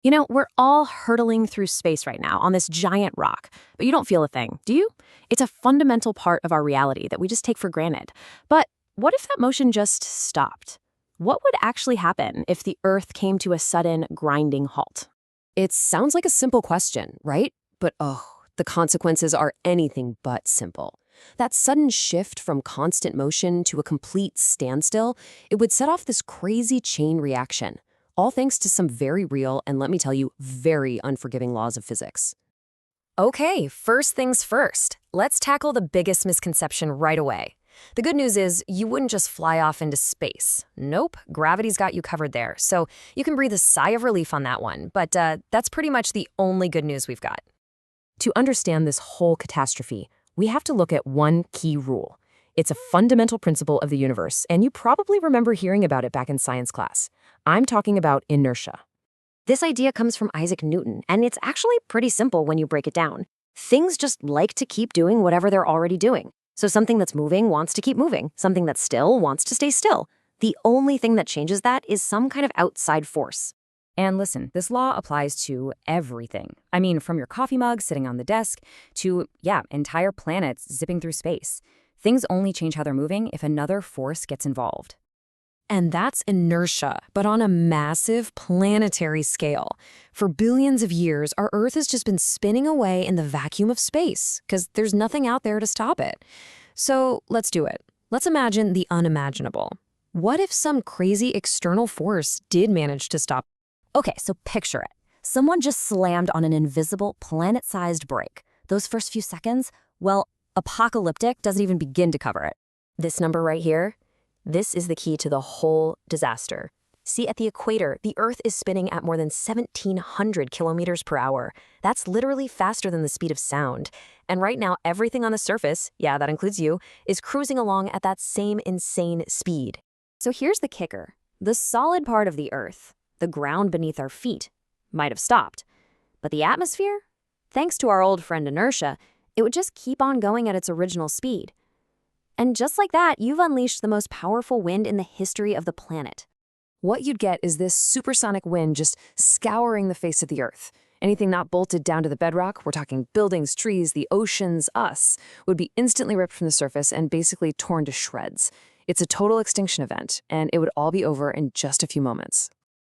We're all hurtling through space right now on this giant rock, but you don't feel a thing, do you? It's a fundamental part of our reality that we just take for granted. But what if that motion just stopped? What would actually happen if the Earth came to a sudden grinding halt? It sounds like a simple question, right? But the consequences are anything but simple. That sudden shift from constant motion to a complete standstill, it would set off this crazy chain reaction, all thanks to some very real and, let me tell you, very unforgiving laws of physics. Okay, first things first. Let's tackle the biggest misconception right away. The good news is you wouldn't just fly off into space. Nope, gravity's got you covered there, so you can breathe a sigh of relief on that one. But that's pretty much the only good news we've got. To understand this whole catastrophe, we have to look at one key rule. It's a fundamental principle of the universe, and you probably remember hearing about it back in science class. I'm talking about inertia. This idea comes from Isaac Newton, and it's actually pretty simple when you break it down. Things just like to keep doing whatever they're already doing. So something that's moving wants to keep moving. Something that's still wants to stay still. The only thing that changes that is some kind of outside force. And listen, this law applies to everything. I mean, from your coffee mug sitting on the desk to, entire planets zipping through space. Things only change how they're moving if another force gets involved. And that's inertia, but on a massive planetary scale. For billions of years, our Earth has just been spinning away in the vacuum of space, because there's nothing out there to stop it. So let's do it. Let's imagine the unimaginable. What if some crazy external force did manage to stop? Okay, so picture it. Someone just slammed on an invisible, planet-sized brake. Those first few seconds, well, apocalyptic doesn't even begin to cover it. This number right here, this is the key to the whole disaster. See, at the equator, the Earth is spinning at more than 1,700 kilometers per hour. That's literally faster than the speed of sound. And right now, everything on the surface, yeah, that includes you, is cruising along at that same insane speed. So here's the kicker. The solid part of the Earth, the ground beneath our feet, might have stopped. But the atmosphere? Thanks to our old friend inertia, it would just keep on going at its original speed. And just like that, you've unleashed the most powerful wind in the history of the planet. What you'd get is this supersonic wind just scouring the face of the Earth. Anything not bolted down to the bedrock, we're talking buildings, trees, the oceans, us, would be instantly ripped from the surface and basically torn to shreds. It's a total extinction event, and it would all be over in just a few moments.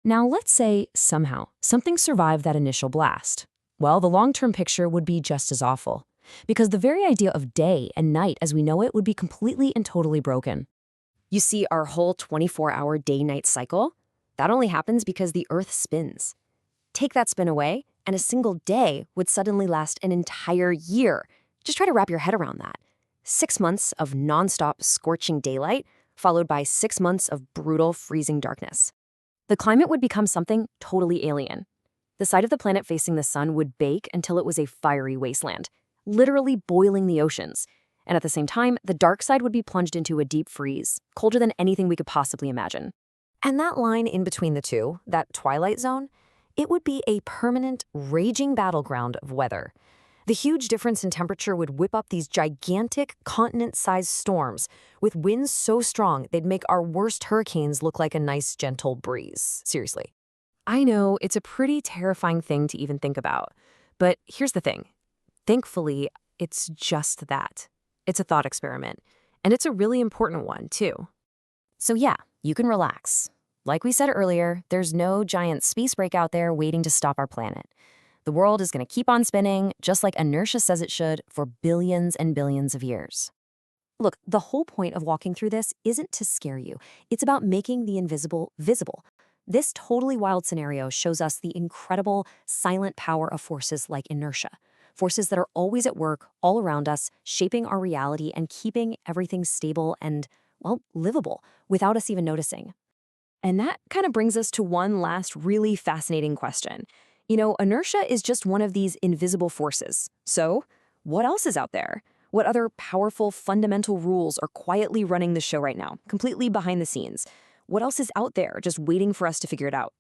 Now, let's say, somehow, something survived that initial blast. Well, the long-term picture would be just as awful, because the very idea of day and night as we know it would be completely and totally broken. You see, our whole 24-hour day-night cycle, that only happens because the Earth spins. Take that spin away, and a single day would suddenly last an entire year. Just try to wrap your head around that. 6 months of nonstop scorching daylight, followed by 6 months of brutal freezing darkness. The climate would become something totally alien. The side of the planet facing the sun would bake until it was a fiery wasteland, literally boiling the oceans. And at the same time, the dark side would be plunged into a deep freeze, colder than anything we could possibly imagine. And that line in between the two, that twilight zone, it would be a permanent, raging battleground of weather. The huge difference in temperature would whip up these gigantic, continent-sized storms, with winds so strong they'd make our worst hurricanes look like a nice, gentle breeze. Seriously. I know, it's a pretty terrifying thing to even think about. But here's the thing. Thankfully, it's just that. It's a thought experiment. And it's a really important one, too. So yeah, you can relax. Like we said earlier, there's no giant space break out there waiting to stop our planet. The world is going to keep on spinning, just like inertia says it should, for billions and billions of years. Look, the whole point of walking through this isn't to scare you. It's about making the invisible visible. This totally wild scenario shows us the incredible, silent power of forces like inertia. Forces that are always at work, all around us, shaping our reality and keeping everything stable and, well, livable, without us even noticing. And that kind of brings us to one last really fascinating question. Inertia is just one of these invisible forces. So, what else is out there? What other powerful, fundamental rules are quietly running the show right now, completely behind the scenes? What else is out there just waiting for us to figure it out?